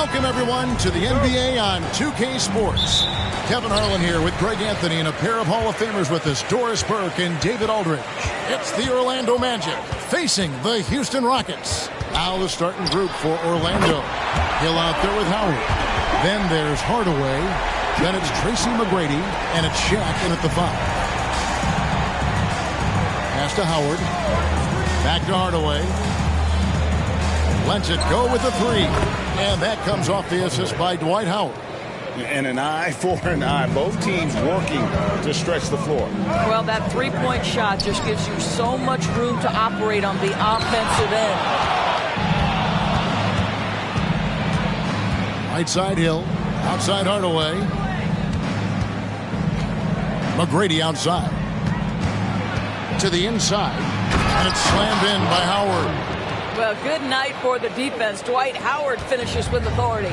Welcome, everyone, to the NBA on 2K Sports. Kevin Harlan here with Greg Anthony and a pair of Hall of Famers with us, Doris Burke and David Aldridge. It's the Orlando Magic facing the Houston Rockets. Now the starting group for Orlando. Hill out there with Howard. Then there's Hardaway. Then it's Tracy McGrady, and it's Shaq in at the 5. Pass to Howard. Back to Hardaway. Lets it go with the 3. And that comes off the assist by Dwight Howard. And an eye for an eye. Both teams working to stretch the floor. Well, that three-point shot just gives you so much room to operate on the offensive end. Right side Hill. Outside Hardaway. McGrady outside. To the inside. And it's slammed in by Howard. Well, good night for the defense. Dwight Howard finishes with authority.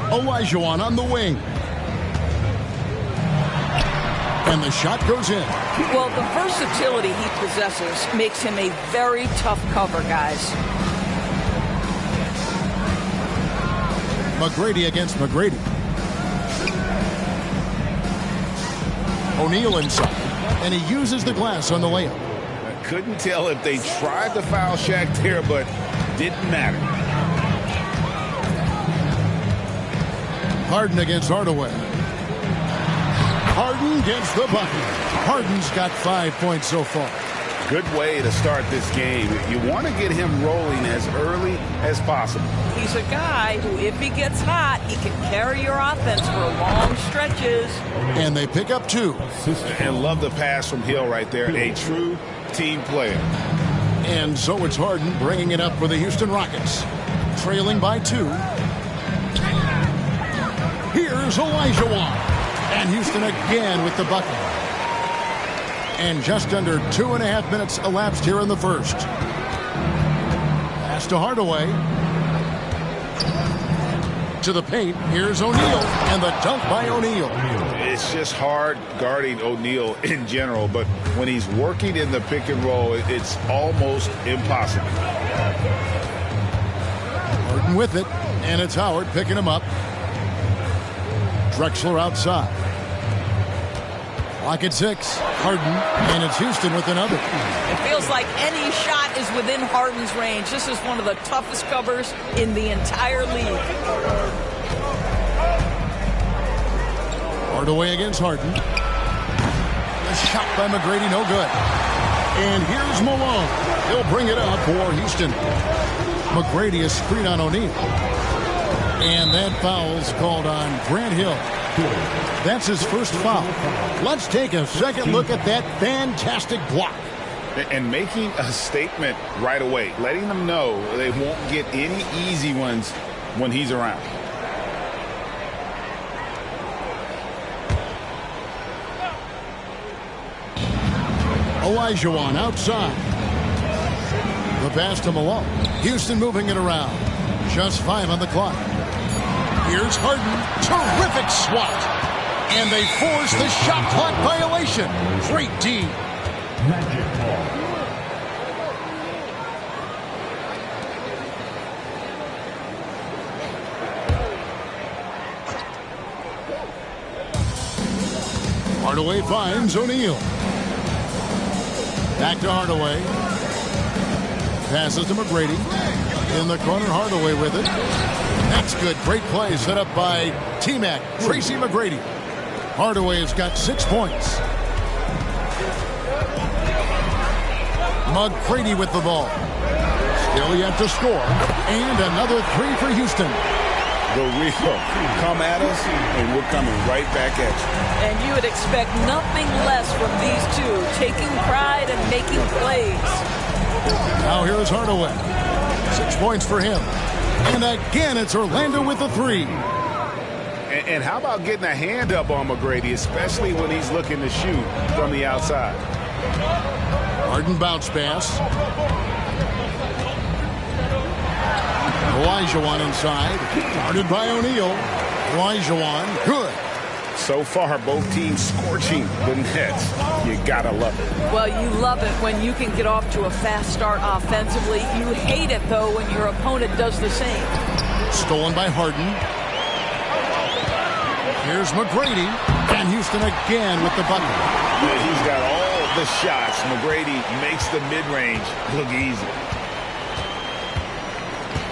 Olajuwon on the wing. And the shot goes in. Well, the versatility he possesses makes him a very tough cover, guys. McGrady against McGrady. O'Neal inside. And he uses the glass on the layup. Couldn't tell if they tried to foul Shaq there, but didn't matter. Harden against Hardaway. Harden gets the bucket. Harden's got 5 points so far. Good way to start this game. You want to get him rolling as early as possible. He's a guy who, if he gets hot, he can carry your offense for long stretches. And they pick up 2. And love the pass from Hill right there. A true team player. And so it's Harden bringing it up for the Houston Rockets. Trailing by 2. Here's Olajuwon. And Houston again with the bucket. And just under 2.5 minutes elapsed here in the first. Pass to Hardaway. To the paint. Here's O'Neal. And the dunk by O'Neal. It's just hard guarding O'Neal in general, but when he's working in the pick and roll, it's almost impossible. Harden with it. And it's Howard picking him up. Drexler outside. Clock at 6. Harden, and it's Houston with another. It feels like any shot is within Harden's range. This is one of the toughest covers in the entire league. Hardaway against Harden. The shot by McGrady, no good. And here's Malone. He'll bring it up for Houston. McGrady is screen on O'Neal. And that foul's called on Grant Hill. That's his first foul. Let's take a second look at that fantastic block. And making a statement right away, letting them know they won't get any easy ones when he's around. Olajuwon outside. The pass to Malone. Houston moving it around. Just 5 on the clock. Here's Harden. Terrific swat. And they force the shot clock violation. Great D. Hardaway finds O'Neal. Back to Hardaway. Passes to McGrady. In the corner, Hardaway with it. That's good. Great play set up by T-Mac, Tracy McGrady. Hardaway has got 6 points. McGrady with the ball. Still yet to score. And another 3 for Houston. The real. Come at us, and we're coming right back at you. And you would expect nothing less from these two, taking pride and making plays. Now here's Hardaway. 6 points for him. And again, it's Orlando with the 3. And how about getting a hand up on McGrady, especially when he's looking to shoot from the outside? Harden bounce pass. Olajuwon inside. Guarded by O'Neal. Olajuwon, good. So far, both teams scorching the Nets. You gotta love it. Well, you love it when you can get off to a fast start offensively. You hate it, though, when your opponent does the same. Stolen by Harden. Here's McGrady. And Houston again with the bucket. Yeah, he's got all the shots. McGrady makes the mid-range look easy.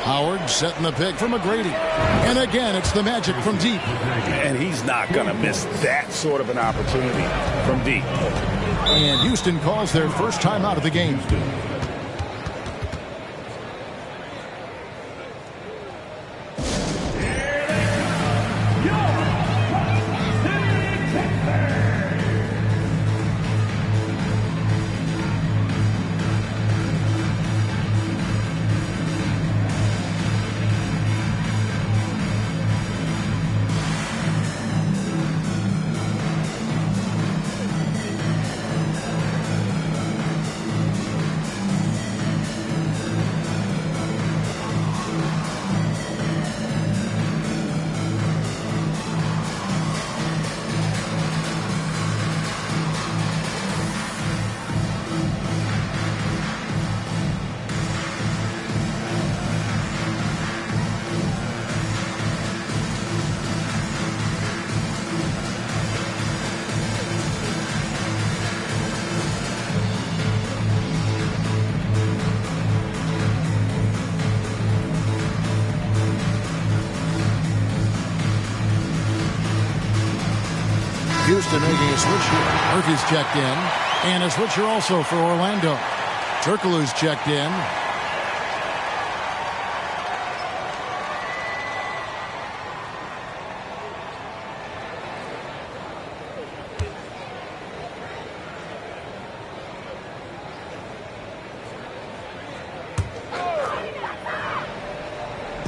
Howard setting the pick for McGrady. And again, it's the Magic from deep. And he's not going to miss that sort of an opportunity from deep. And Houston calls their first time out of the game. Houston making a switch here. Murphy's checked in. And a switcher also for Orlando. Turkoglu's checked in.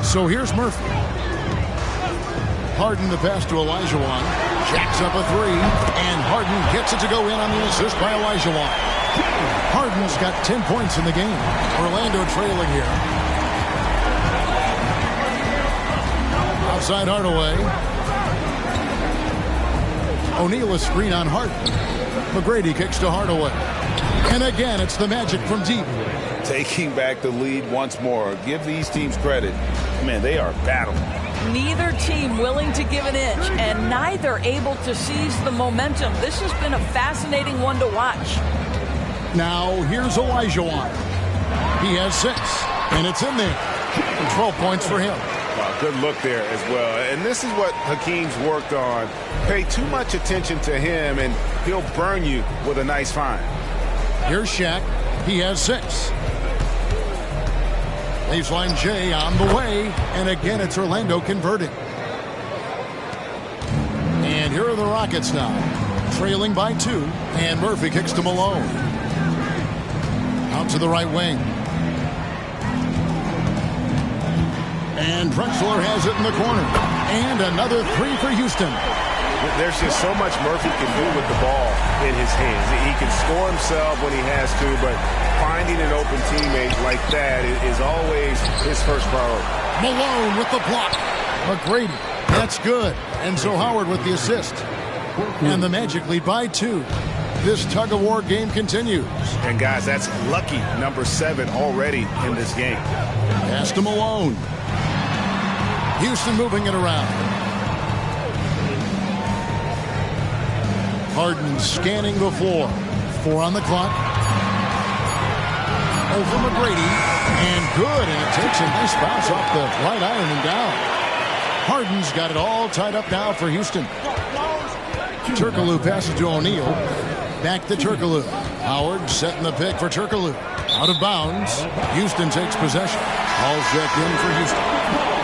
So here's Murphy. Harden the pass to Olajuwon. Jacks up a three, and Harden gets it to go in on the assist by Olajuwon. Harden's got 10 points in the game. Orlando trailing here. Outside Hardaway. O'Neal a screen on Harden. McGrady kicks to Hardaway. And again, it's the Magic from deep. Taking back the lead once more. Give these teams credit. Man, they are battling. Neither team willing to give an inch, and neither able to seize the momentum. This has been a fascinating one to watch. Now, here's Olajuwon. He has 6, and it's in there. 12 points for him. Wow, good look there as well. And this is what Hakeem's worked on. Pay too much attention to him, and he'll burn you with a nice find. Here's Shaq. He has 6. Baseline J on the way. And again, it's Orlando converting. And here are the Rockets now. Trailing by 2. And Murphy kicks to Malone. Out to the right wing. And Drexler has it in the corner. And another 3 for Houston. There's just so much Murphy can do with the ball in his hands. He can score himself when he has to, but finding an open teammate like that is always his first priority. Malone with the block. McGrady. That's good. And so Howard with the assist. And the Magic lead by 2. This tug-of-war game continues. And, guys, that's lucky number 7 already in this game. Pass to Malone. Houston moving it around. Harden scanning the floor. 4 on the clock. Over McGrady. And good. And it takes a nice bounce off the right iron and down. Harden's got it all tied up now for Houston. Turkoglu passes to O'Neal. Back to Turkoglu. Howard setting the pick for Turkoglu. Out of bounds. Houston takes possession. All checked in for Houston.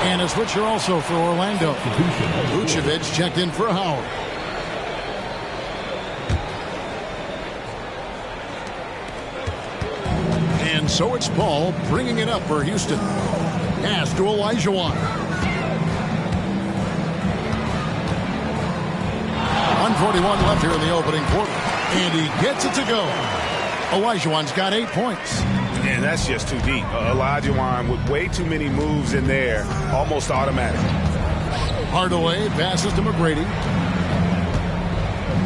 And a switcher also for Orlando. Vucevic checked in for Howard. And so it's Paul bringing it up for Houston. Pass to Olajuwon. 141 left here in the opening quarter. And he gets it to go. Olajuwon's got 8 points. And that's just too deep. Olajuwon with way too many moves in there. Almost automatic. Hardaway passes to McGrady.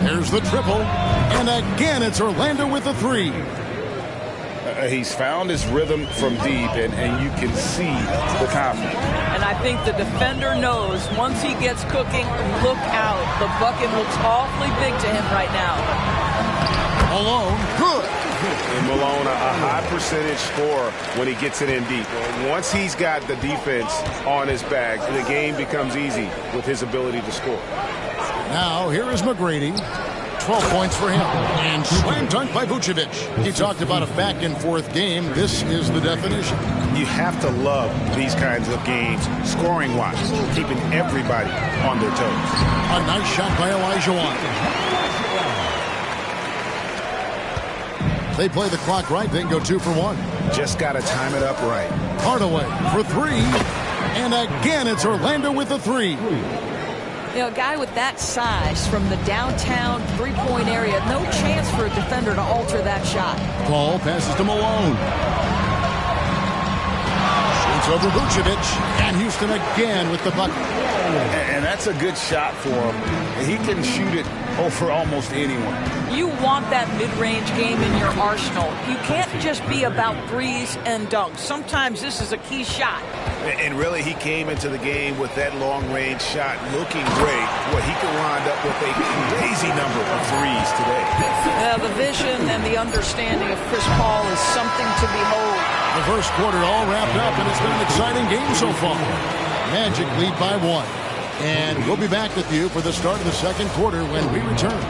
There's the triple. And again, it's Orlando with the three. He's found his rhythm from deep, and you can see the confidence. And I think the defender knows once he gets cooking, look out. The bucket looks awfully big to him right now. Malone, good. And Malone, a high percentage scorer when he gets it in deep. Once he's got the defense on his back, the game becomes easy with his ability to score. Now, here is McGrady. 12 points for him. And slam dunk by Vucevic. He talked about a back-and-forth game. This is the definition. You have to love these kinds of games, scoring-wise, keeping everybody on their toes. A nice shot by Olajuwon. They play the clock right, then go 2 for 1. Just got to time it up right. Hardaway for 3. And again, it's Orlando with the 3. You know, a guy with that size from the downtown three-point area, no chance for a defender to alter that shot. Ball passes to Malone. Shoots over Vucevic. And Houston again with the bucket. And that's a good shot for him. He can shoot it over almost anyone. You want that mid-range game in your arsenal. You can't just be about threes and dunks. Sometimes this is a key shot. And really, he came into the game with that long-range shot looking great. Well, he could wind up with a crazy number of threes today. The vision and the understanding of Chris Paul is something to behold. The first quarter all wrapped up, and it's been an exciting game so far. Magic lead by 1. And we'll be back with you for the start of the second quarter when we return.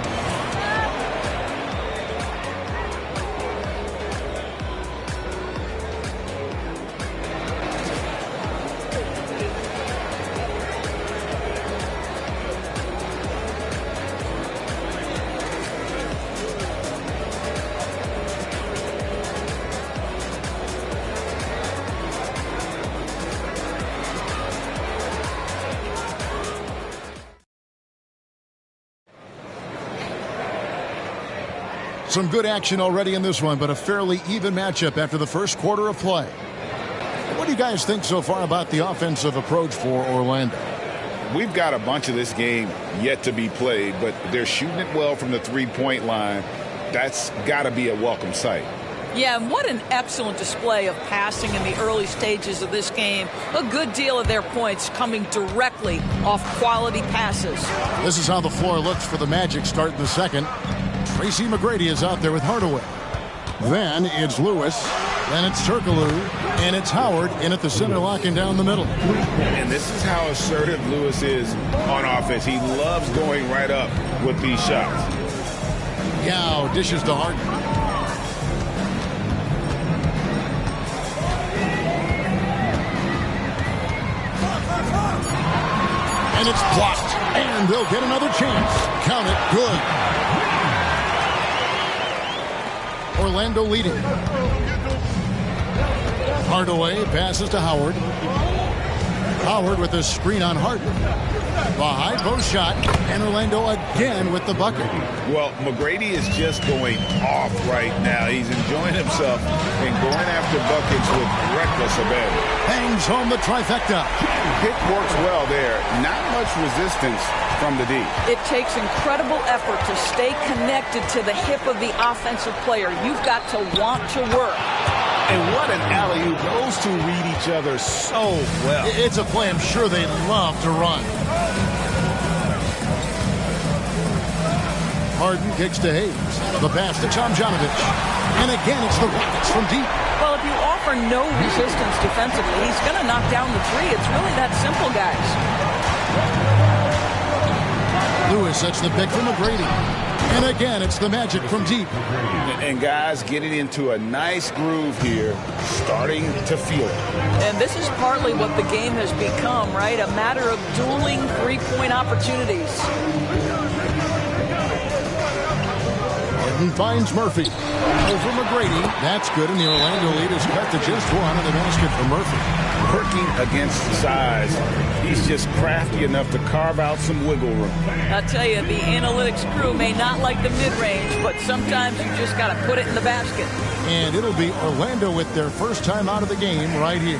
Some good action already in this one, but a fairly even matchup after the first quarter of play. What do you guys think so far about the offensive approach for Orlando? We've got a bunch of this game yet to be played, but they're shooting it well from the three-point line. That's got to be a welcome sight. Yeah, and what an excellent display of passing in the early stages of this game. A good deal of their points coming directly off quality passes. This is how the floor looks for the Magic start in the second. Tracy McGrady is out there with Hardaway. Then it's Lewis. Then it's Turkoglu. And it's Howard in at the center, locking down the middle. And this is how assertive Lewis is on offense. He loves going right up with these shots. Yao dishes to Harden. And it's blocked. And they'll get another chance. Count it. Good. Orlando leading. Hardaway passes to Howard. Howard with a screen on Harden. The high post shot, and Orlando again with the bucket. Well, McGrady is just going off right now. He's enjoying himself and going after buckets with reckless abandon. Hangs home the trifecta. Pick works well there. Not much resistance from the D. It takes incredible effort to stay connected to the hip of the offensive player. You've got to want to work. And what an alley-oop. Those two read each other so well. It's a play I'm sure they love to run. Harden kicks to Hayes. The pass to Tomjanovich. And again, it's the Rockets from deep. Well, if you offer no resistance defensively, he's going to knock down the three. It's really that simple, guys. Lewis sets the pick for McGrady. And again, it's the Magic from deep. And guys getting into a nice groove here, starting to feel it. And this is partly what the game has become, right? A matter of dueling three-point opportunities. Harden finds Murphy. Over McGrady. That's good, and the Orlando lead is cut to just 1 in the basket for Murphy. Working against size, he's just crafty enough to carve out some wiggle room. I'll tell you, the analytics crew may not like the mid-range, but sometimes you just got to put it in the basket. And it'll be Orlando with their first time out of the game right here.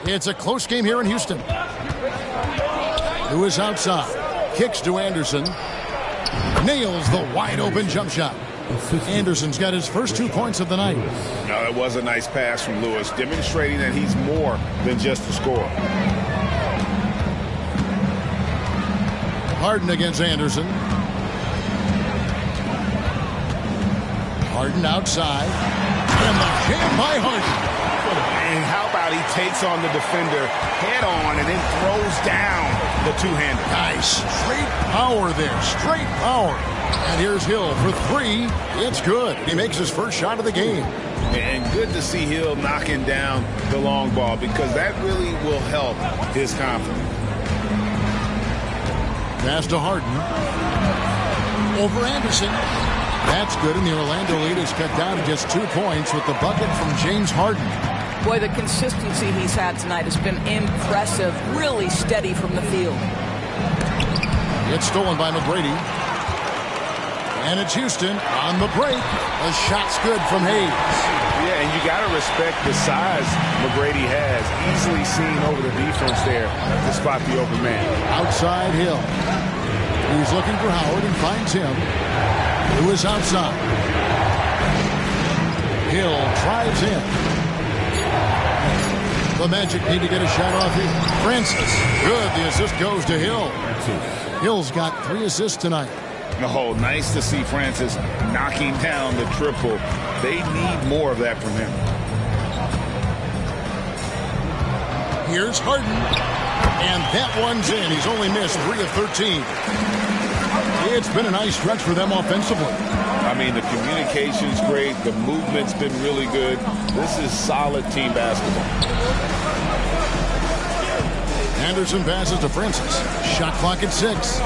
It's a close game here in Houston. Lewis outside. Kicks to Anderson. Nails the wide open jump shot. Anderson's got his first 2 points of the night. No, that was a nice pass from Lewis, demonstrating that he's more than just a scorer. Harden against Anderson. Harden outside. And the jam by Harden. And how about he takes on the defender head on and then throws down the two-hander. Nice. Straight power there. Straight power. And here's Hill for three. It's good. He makes his first shot of the game. And good to see Hill knocking down the long ball because that really will help his confidence. Pass to Harden. Over Anderson. That's good, and the Orlando lead is cut down to just 2 points with the bucket from James Harden. Boy, the consistency he's had tonight has been impressive. Really steady from the field. It's stolen by McGrady. And it's Houston on the break. A shot's good from Hayes. Yeah, and you got to respect the size McGrady has. Easily seen over the defense there to spot the open man. Outside Hill. He's looking for Howard and finds him. Lewis outside. Hill drives in. The Magic need to get a shot off here. Francis. Good. The assist goes to Hill. Hill's got 3 assists tonight. Oh, nice to see Francis knocking down the triple. They need more of that from him. Here's Harden. And that one's in. He's only missed 3 of 13. It's been a nice stretch for them offensively. I mean, the communication's great. The movement's been really good. This is solid team basketball. Anderson passes to Francis. Shot clock at 6.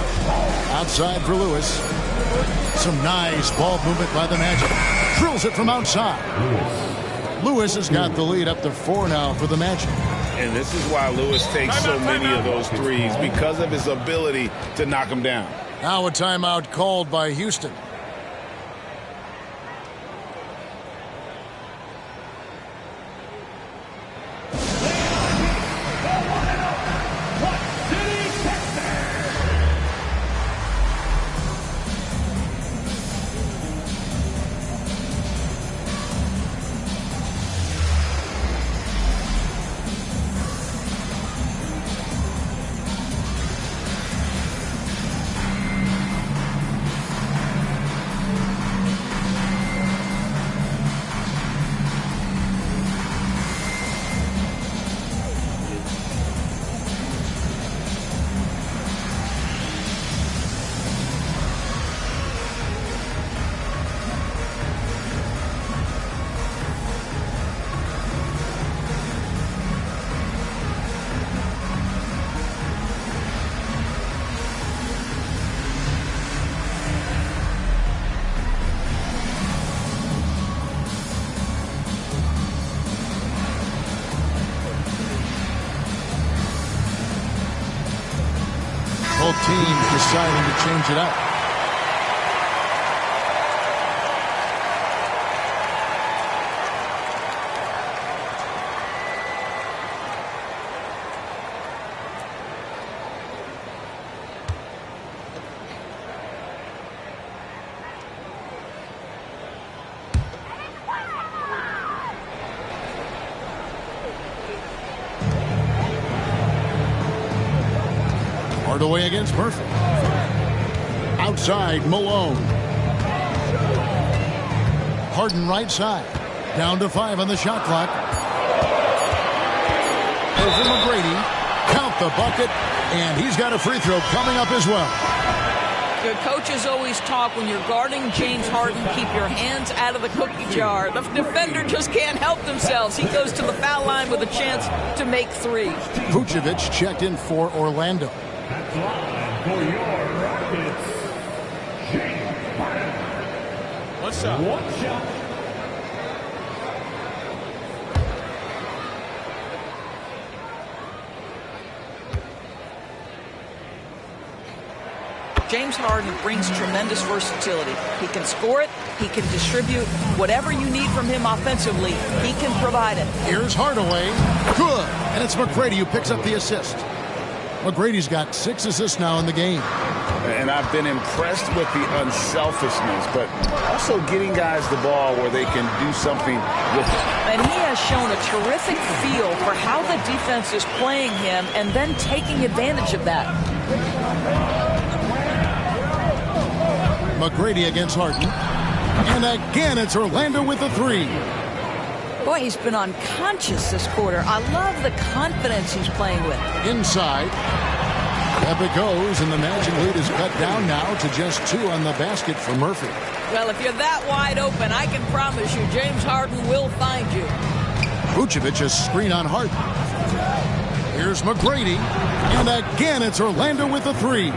Outside for Lewis. Some nice ball movement by the Magic. Drills it from outside. Lewis has got the lead up to 4 now for the Magic. And this is why Lewis takes so many of those threes, because of his ability to knock them down. Now a timeout called by Houston. Both teams deciding to change it up. Hardaway against Murphy. Outside, Malone. Harden right side. Down to 5 on the shot clock. Over McGrady. Count the bucket. And he's got a free throw coming up as well. Your coaches always talk when you're guarding James Harden, keep your hands out of the cookie jar. The defender just can't help themselves. He goes to the foul line with a chance to make 3. Vucevic checked in for Orlando. That's line for your Rockets, James Harden. What's up? One shot. James Harden brings tremendous versatility. He can score it. He can distribute. Whatever you need from him offensively, he can provide it. Here's Hardaway. Good. And it's McGrady who picks up the assist. McGrady's got 6 assists now in the game. And I've been impressed with the unselfishness, but also getting guys the ball where they can do something with it. And he has shown a terrific feel for how the defense is playing him and then taking advantage of that. McGrady against Harden. And again, it's Orlando with the 3. Boy, he's been unconscious this quarter. I love the confidence he's playing with. Inside. Up it goes, and the Magic lead is cut down now to just 2 on the basket for Murphy. Well, if you're that wide open, I can promise you James Harden will find you. Vucevic is screen on Harden. Here's McGrady. And again, it's Orlando with the 3.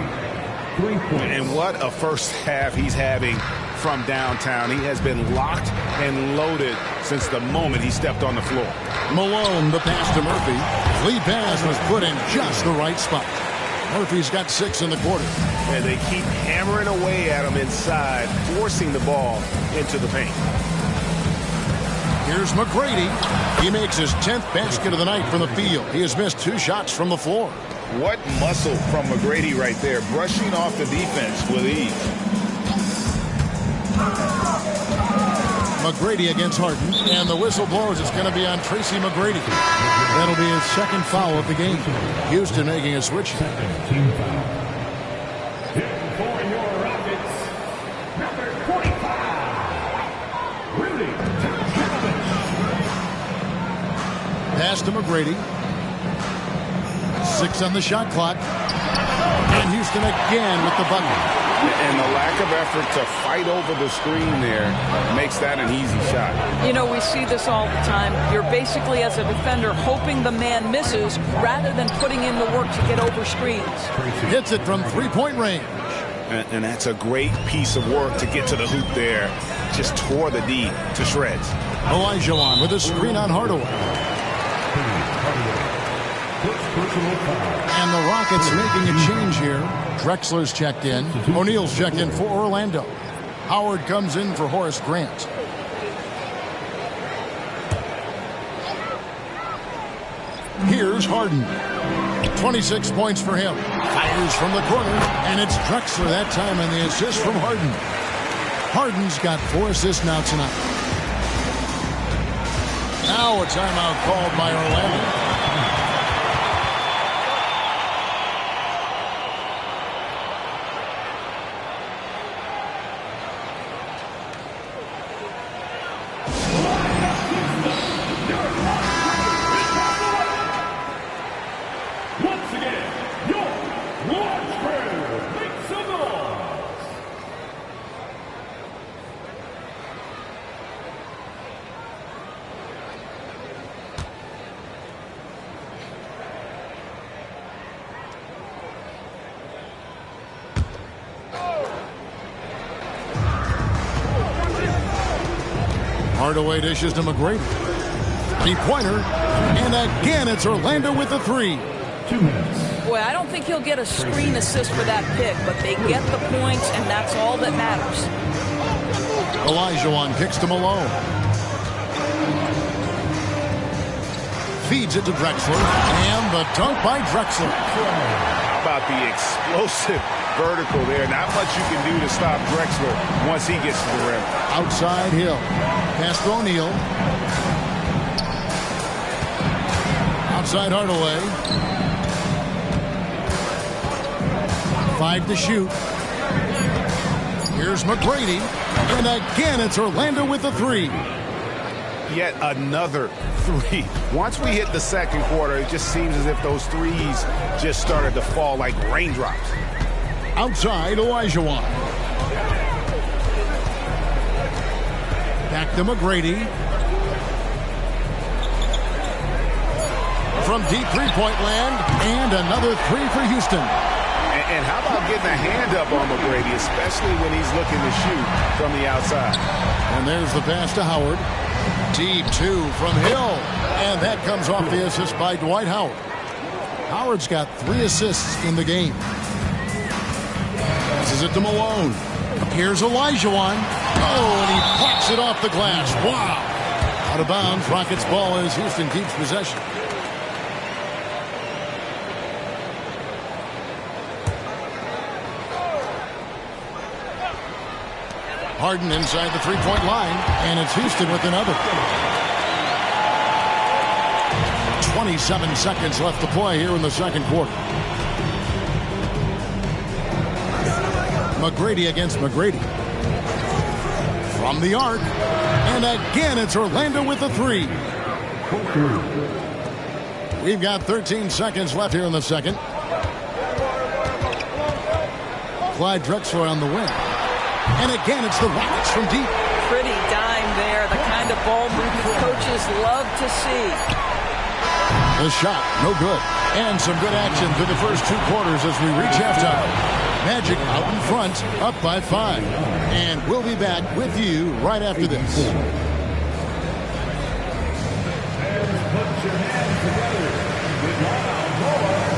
And what a first half he's having from downtown. He has been locked and loaded since the moment he stepped on the floor. Malone, the pass to Murphy. Lead pass was put in just the right spot. Murphy's got 6 in the quarter. And they keep hammering away at him inside, forcing the ball into the paint. Here's McGrady. He makes his 10th basket of the night from the field. He has missed 2 shots from the floor. What muscle from McGrady right there, brushing off the defense with ease. McGrady against Harden, and the whistle blows. It's going to be on Tracy McGrady. That'll be his 2nd foul of the game. Houston making a switch. Team foul. For your Rockets, number 45, Rudy Tomjanovich. Pass to McGrady. 6 on the shot clock. And Houston again with the bucket. And the lack of effort to fight over the screen there makes that an easy shot. You know, we see this all the time. You're basically, as a defender, hoping the man misses rather than putting in the work to get over screens. Hits it from 3-point range. And that's a great piece of work to get to the hoop there. Just tore the D to shreds. Olajuwon with a screen on Hardaway. And the Rockets making a change here. Drexler's checked in. O'Neal's checked in for Orlando. Howard comes in for Horace Grant. Here's Harden. 26 points for him. Fires from the corner, and it's Drexler that time, and the assist from Harden. Harden's got 4 assists now tonight. Now a timeout called by Orlando. Hardaway dishes to McGrady. 3-pointer. And again, it's Orlando with the 3. 2 minutes. Boy, I don't think he'll get a screen assist for that pick, but they get the points, and that's all that matters. Olajuwon kicks to Malone. Feeds it to Drexler. And the dunk by Drexler. How about the explosive vertical there? Not much you can do to stop Drexler once he gets to the rim. Outside Hill. Pass to O'Neal. Outside Hardaway. 5 to shoot. Here's McGrady. And again, it's Orlando with the 3. Yet another 3. Once we hit the second quarter, it just seems as if those threes just started to fall like raindrops. Outside Olajuwon. Back to McGrady. From deep 3-point land. And another 3 for Houston. And how about getting a hand up on McGrady, especially when he's looking to shoot from the outside. And there's the pass to Howard. Deep 2 from Hill. And that comes off the assist by Dwight Howard. Howard's got 3 assists in the game. Passes it to Malone. Here's Olajuwon. Oh, and he pops it off the glass. Wow. Out of bounds. Rockets ball as Houston keeps possession. Harden inside the three-point line, and it's Houston with another. 27 seconds left to play here in the second quarter. McGrady against McGrady. From the arc. And again, it's Orlando with the three. We've got 13 seconds left here in the second. Clyde Drexler on the wing. And again, it's the Rockets from deep. Pretty dime there. The kind of ball movement coaches love to see. The shot, no good. And some good action through the first two quarters as we reach halftime. Magic out in front, up by 5. And we'll be back with you right after this. Put your hands together with one-on-one.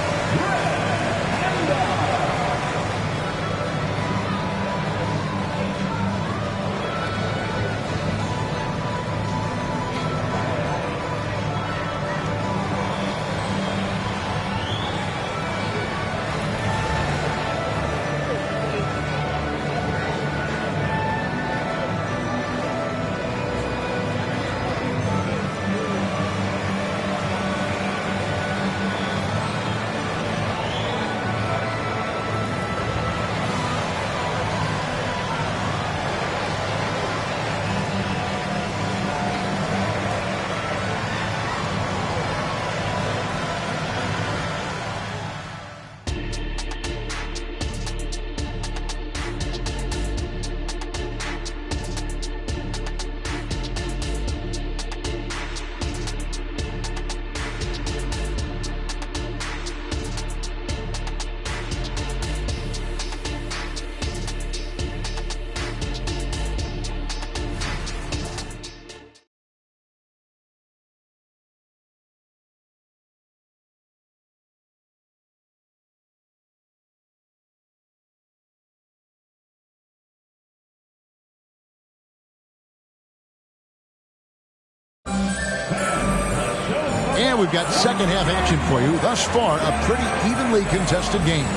And we've got second half action for you. Thus far, a pretty evenly contested game.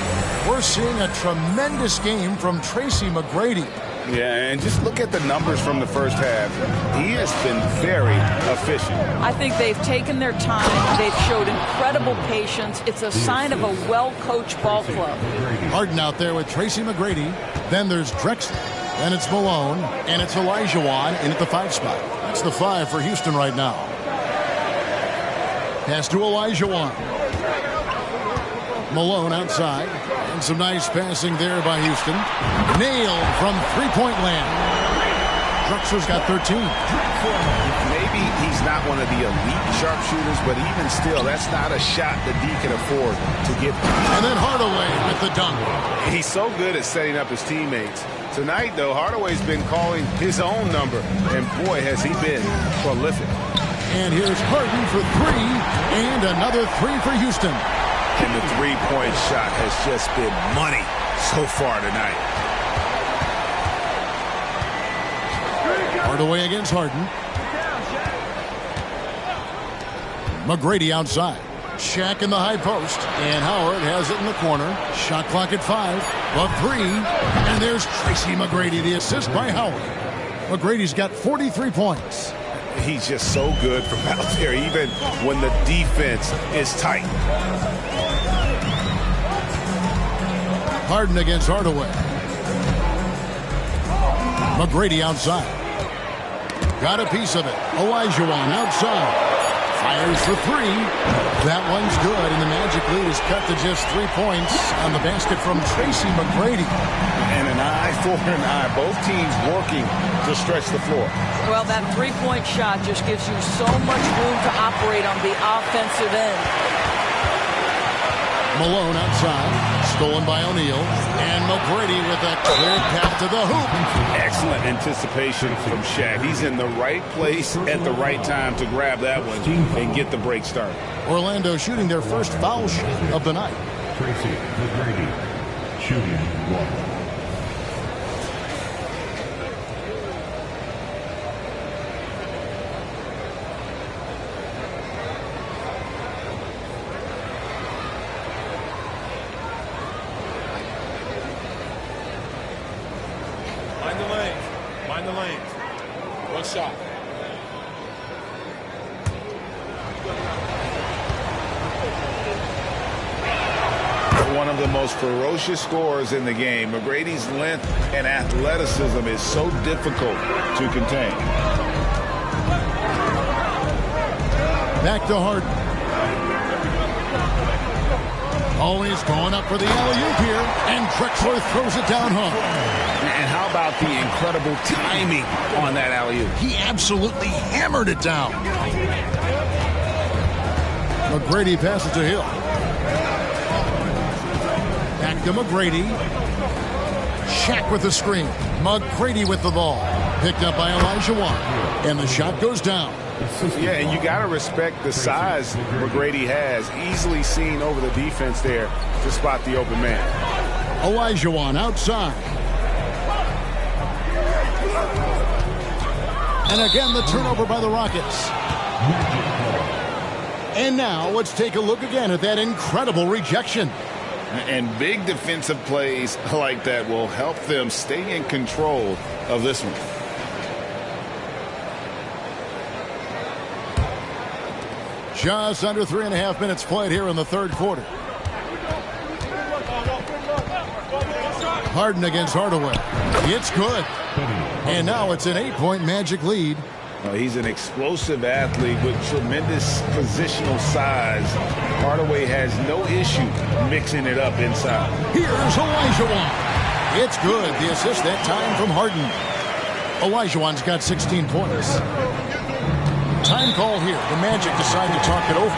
We're seeing a tremendous game from Tracy McGrady. Yeah, and just look at the numbers from the first half. He has been very efficient. I think they've taken their time. They've showed incredible patience. It's a sign of a well-coached ball club. Harden out there with Tracy McGrady. Then there's Drexler. Then it's Malone. And it's Olajuwon in at the 5 spot. That's the 5 for Houston right now. Pass to Olajuwon. Malone outside. And some nice passing there by Houston. Nailed from three-point land. Drexler's got 13. Maybe he's not one of the elite sharpshooters, but even still, that's not a shot that D can afford to give. And then Hardaway with the dunk. He's so good at setting up his teammates. Tonight, though, Hardaway's been calling his own number, and boy, has he been prolific. And here's Harden for 3, and another 3 for Houston. And the three-point shot has just been money so far tonight. Hardaway against Harden. McGrady outside. Shaq in the high post. And Howard has it in the corner. Shot clock at 5. A 3. And there's Tracy McGrady, the assist by Howard. McGrady's got 43 points. He's just so good from out there, even when the defense is tight. Harden against Hardaway. McGrady outside. Got a piece of it. Olajuwon outside. Fires for 3. That one's good, and the Magic lead is cut to just 3 points on the basket from Tracy McGrady. And an eye for an eye. Both teams working to stretch the floor. Well, that three-point shot just gives you so much room to operate on the offensive end. Malone outside. Stolen by O'Neal. And McGrady with a clear path to the hoop. Excellent anticipation from Shaq. He's in the right place at the right time to grab that one and get the break started. Orlando shooting their first foul shot of the night. Tracy McGrady shooting 1. shot. One of the most ferocious scorers in the game. McGrady's length and athleticism is so difficult to contain. Back to Harden. Always going up for the alley-oop here, and Drexler throws it down home. And how about the incredible timing on that alley-oop? He absolutely hammered it down. McGrady passes to Hill. Back to McGrady. Shaq with the screen. McGrady with the ball. Picked up by Olajuwon. And the shot goes down. Yeah, and you got to respect the size McGrady has. Easily seen over the defense there to spot the open man. Olajuwon outside. And again, the turnover by the Rockets. And now let's take a look again at that incredible rejection. And big defensive plays like that will help them stay in control of this one. Just under 3.5 minutes played here in the third quarter. Harden against Hardaway. It's good. And now it's an 8-point Magic lead. He's an explosive athlete with tremendous positional size. Hardaway has no issue mixing it up inside. Here's Olajuwon. It's good. The assist that time from Harden. Olajuwon's got 16 points. Time call here. The Magic decide to talk it over.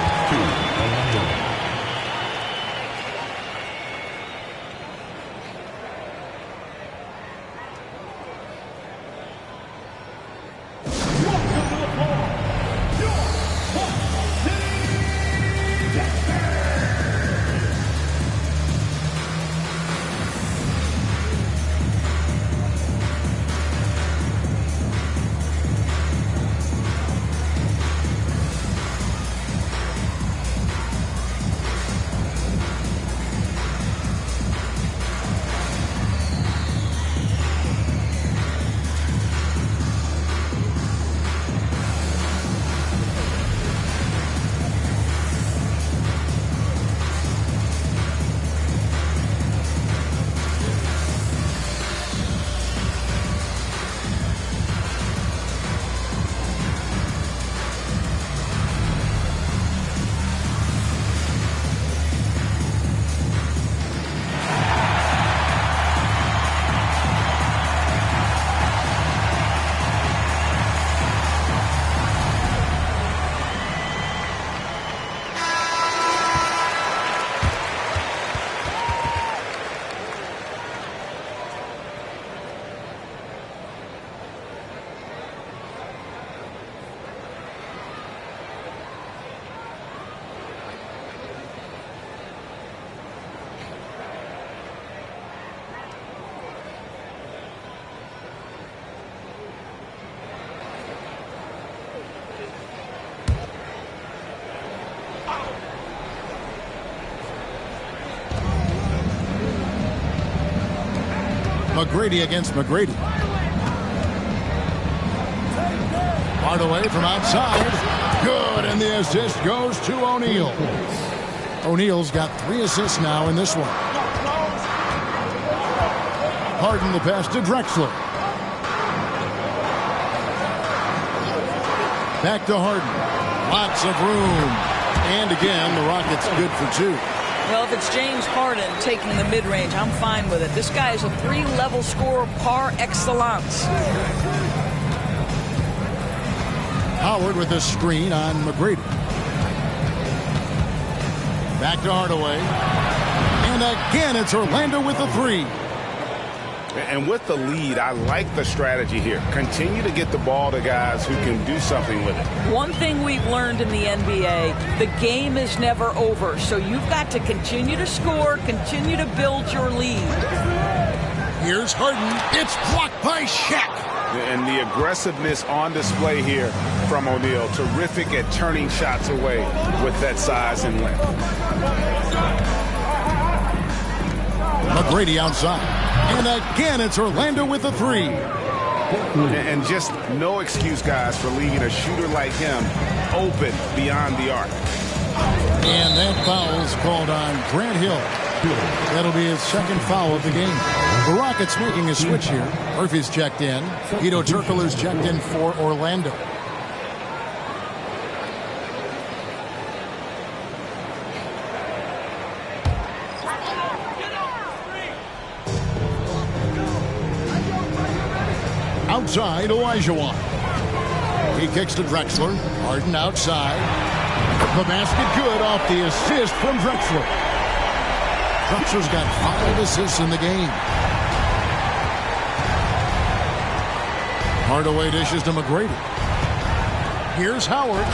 McGrady against McGrady. Hardaway from outside. Good, and the assist goes to O'Neal. O'Neal's got 3 assists now in this one. Harden the pass to Drexler. Back to Harden. Lots of room. And again, the Rockets good for 2. Well, if it's James Harden taking the mid-range, I'm fine with it. This guy is a 3-level scorer par excellence. Howard with a screen on McGrady. Back to Hardaway. And again, it's Orlando with the 3. And with the lead, I like the strategy here. Continue to get the ball to guys who can do something with it. One thing we've learned in the NBA, the game is never over. So you've got to continue to score, continue to build your lead. Here's Harden. It's blocked by Shaq. And the aggressiveness on display here from O'Neal. Terrific at turning shots away with that size and length. McGrady outside. And again, it's Orlando with the 3. And just no excuse, guys, for leaving a shooter like him open beyond the arc. And that foul is called on Grant Hill. That'll be his second foul of the game. The Rockets making a switch here. Murphy's checked in. Hedo Turkoglu's checked in for Orlando. Outside, Olajuwon. He kicks to Drexler. Harden outside. The basket good off the assist from Drexler. Drexler's got 5 assists in the game. Hardaway dishes to McGrady. Here's Howard.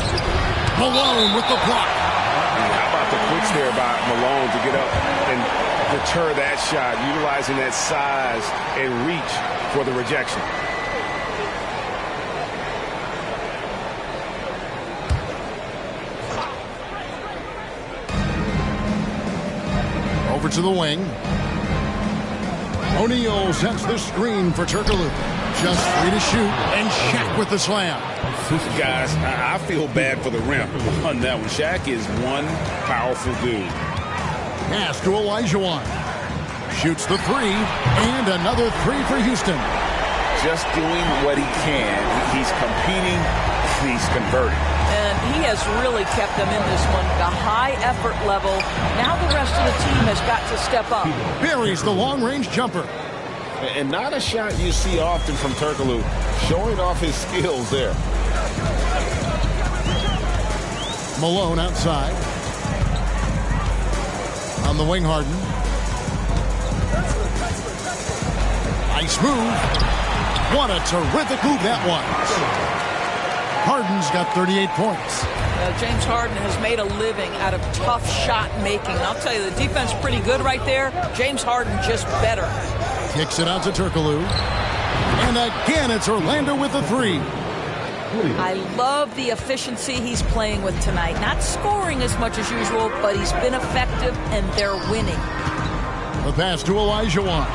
Malone with the block. How about the quicks there by Malone to get up and deter that shot, utilizing that size and reach for the rejection. Over to the wing. O'Neal sets the screen for Turkoglu. Just free to shoot, and Shaq with the slam. Guys, I feel bad for the rim on that one. Shaq is one powerful dude. Pass to Olajuwon. Shoots the 3, and another 3 for Houston. Just doing what he can. He's competing. He's converting. And he has really kept them in this one. The high effort level. Now the rest of the team has got to step up. Buries the long-range jumper. And not a shot you see often from Turkoglu, showing off his skills there. Malone outside. On the wing, Harden. Nice move. What a terrific move that was. Harden's got 38 points. James Harden has made a living out of tough shot making. I'll tell you, the defense is pretty good right there. James Harden just better. Kicks it out to Turkoglu. And again, it's Orlando with the 3. I love the efficiency he's playing with tonight. Not scoring as much as usual, but he's been effective, and they're winning. The pass to Olajuwon.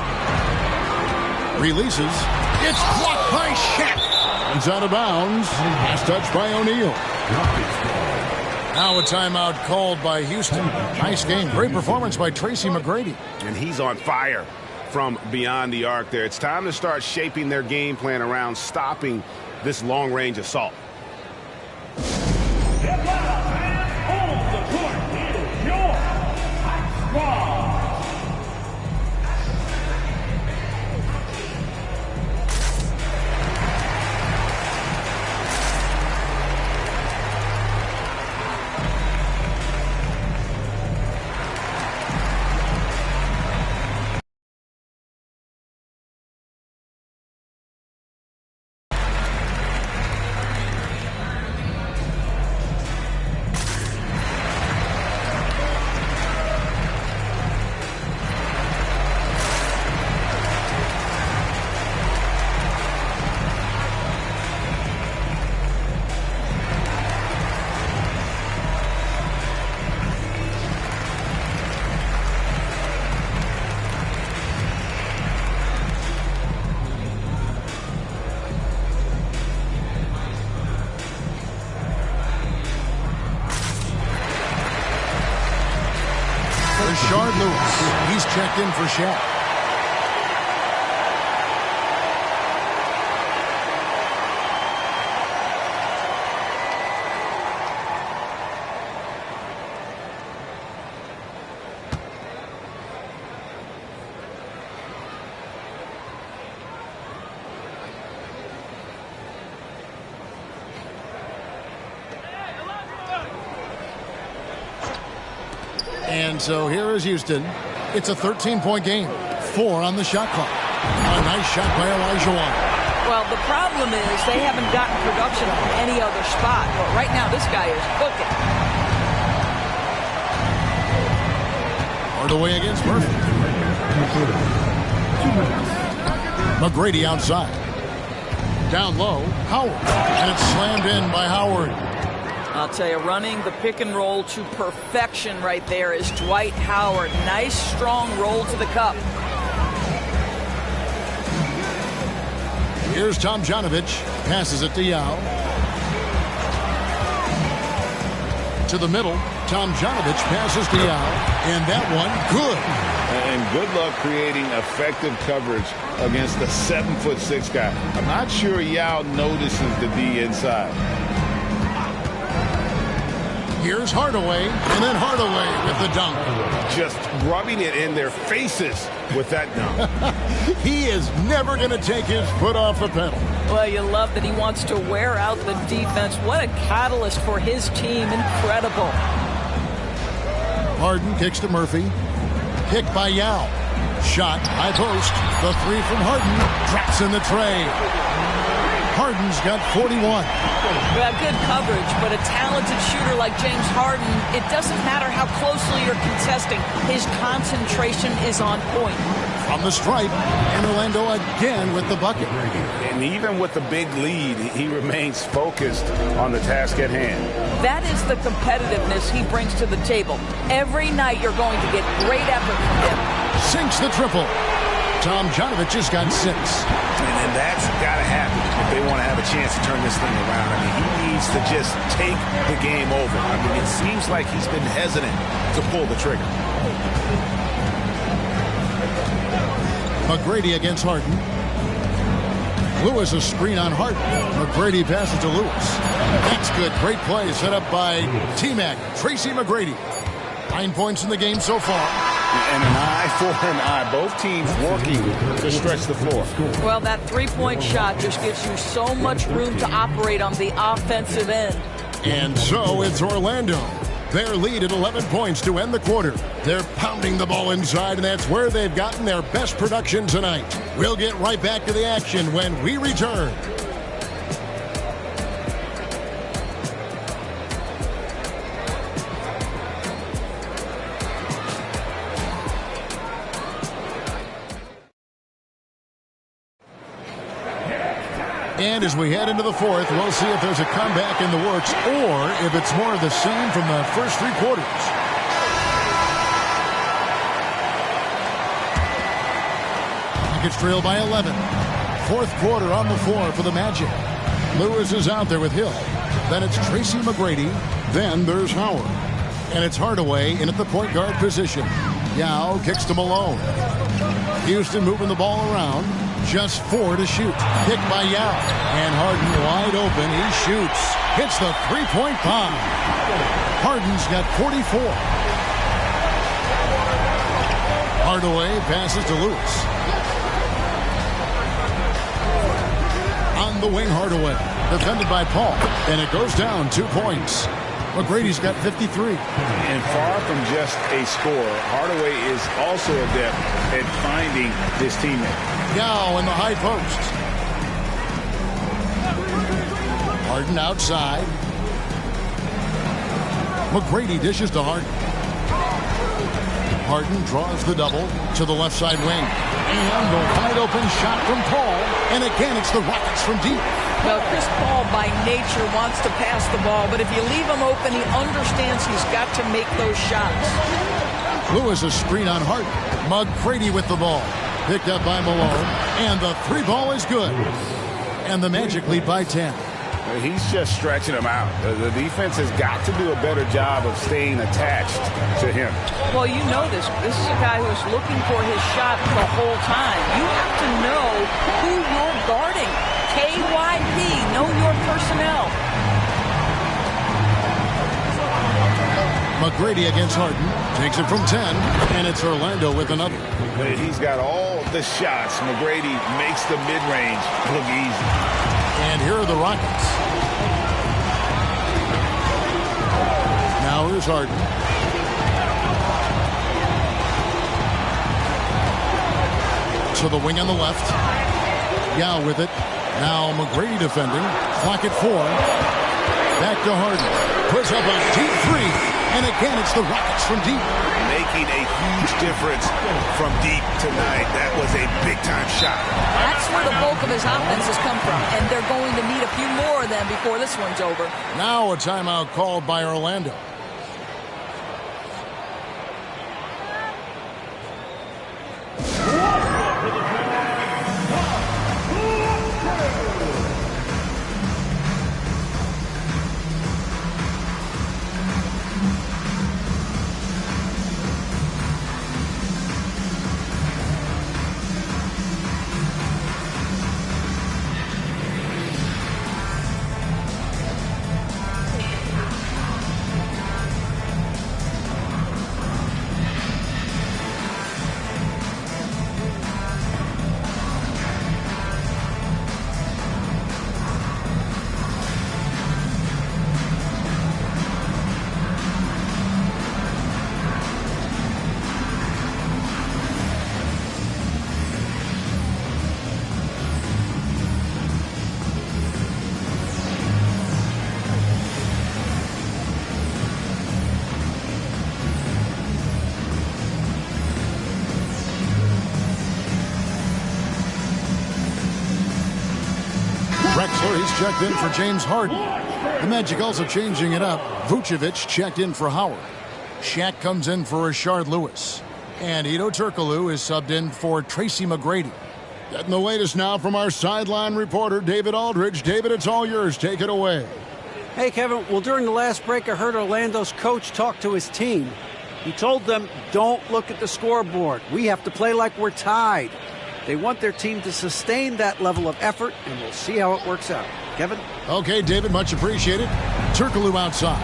Releases. It's blocked by Shaq. It's out of bounds. Last touch by O'Neal. Now a timeout called by Houston. Nice game. Great performance by Tracy McGrady. And he's on fire from beyond the arc there. It's time to start shaping their game plan around stopping this long-range assault. Rashard Lewis. He's checked in for Shaq. And so here is Houston. It's a 13-point game. 4 on the shot clock. A nice shot by Olajuwon. Well, the problem is they haven't gotten production from any other spot. But right now, this guy is cooking. Hardaway against Murphy. McGrady outside. Down low, Howard. And it's slammed in by Howard. I'll tell you, running the pick and roll to perfection right there is Dwight Howard. Nice, strong roll to the cup. Here's Tomjanovich. Passes it to Yao. To the middle. Tomjanovich passes to Yao. And that one, good. And good luck creating effective coverage against the 7'6" guy. I'm not sure Yao notices the D inside. Here's Hardaway, and then Hardaway with the dunk. Just rubbing it in their faces with that dunk. He is never going to take his foot off the pedal. Well, you love that he wants to wear out the defense. What a catalyst for his team. Incredible. Harden kicks to Murphy. Kick by Yao. Shot, high post. The three from Harden. Drops in the tray. Harden's got 41. Well, good coverage, but a talented shooter like James Harden, it doesn't matter how closely you're contesting. His concentration is on point. From the stripe, and Orlando again with the bucket. And even with the big lead, he remains focused on the task at hand. That is the competitiveness he brings to the table. Every night you're going to get great effort from him. Sinks the triple. Tomjanovich has got 6. And that's got to happen if they want to have a chance to turn this thing around. I mean, he needs to just take the game over. I mean, it seems like he's been hesitant to pull the trigger. McGrady against Harden. Lewis a screen on Harden. McGrady passes to Lewis. That's good. Great play set up by T-Mac. Tracy McGrady. 9 points in the game so far. And an eye for an eye. Both teams working to stretch the floor. Well, that three-point shot just gives you so much room to operate on the offensive end. And so it's Orlando. Their lead at 11 points to end the quarter. They're pounding the ball inside, and that's where they've gotten their best production tonight. We'll get right back to the action when we return. And as we head into the fourth, we'll see if there's a comeback in the works or if it's more of the same from the first 3 quarters. Nuggets trail by 11. Fourth quarter on the floor for the Magic. Lewis is out there with Hill. Then it's Tracy McGrady. Then there's Howard. And it's Hardaway in at the point guard position. Yao kicks to Malone. Houston moving the ball around. Just 4 to shoot. Kick by Yao. And Harden wide open. He shoots. Hits the three-point bomb. Harden's got 44. Hardaway passes to Lewis. On the wing, Hardaway. Defended by Paul. And it goes down 2 points. McGrady's got 53. And far from just a scorer, Hardaway is also adept at finding his teammate. Yao in the high post. Harden outside. McGrady dishes to Harden. Harden draws the double to the left side wing. And the wide open shot from Paul. And again, it's the Rockets from deep. Well, Chris Paul by nature wants to pass the ball, but if you leave him open, he understands he's got to make those shots. Lewis a screen on Harden. McGrady with the ball. Picked up by Malone. And the 3 ball is good. And the Magic lead by 10. He's just stretching them out. The defense has got to do a better job of staying attached to him. Well, you know this. This is a guy who's looking for his shot the whole time. You have to know who you're guarding. KYP, know your personnel. McGrady against Harden. Takes it from 10. And it's Orlando with another. He's got all the shots. McGrady makes the mid-range look easy. And here are the Rockets. Now here's Harden. To the wing on the left. Yao with it. Now McGrady defending. Clock at 4. Back to Harden. Puts up a deep 3. And again, it's the Rockets from deep. Making a huge difference from deep tonight. That was a big-time shot. That's where the bulk of his offense has come from, and they're going to need a few more of them before this one's over. Now a timeout called by Orlando. checked in for James Harden. The Magic also changing it up. Vucevic checked in for Howard. Shaq comes in for Rashard Lewis. And Hedo Turkoglu is subbed in for Tracy McGrady. Getting the latest now from our sideline reporter, David Aldridge. David, it's all yours. Take it away. Hey, Kevin. Well, during the last break, I heard Orlando's coach talk to his team. He told them, don't look at the scoreboard. We have to play like we're tied. They want their team to sustain that level of effort, and we'll see how it works out. Kevin? Okay, David, much appreciated. Turkoglu outside.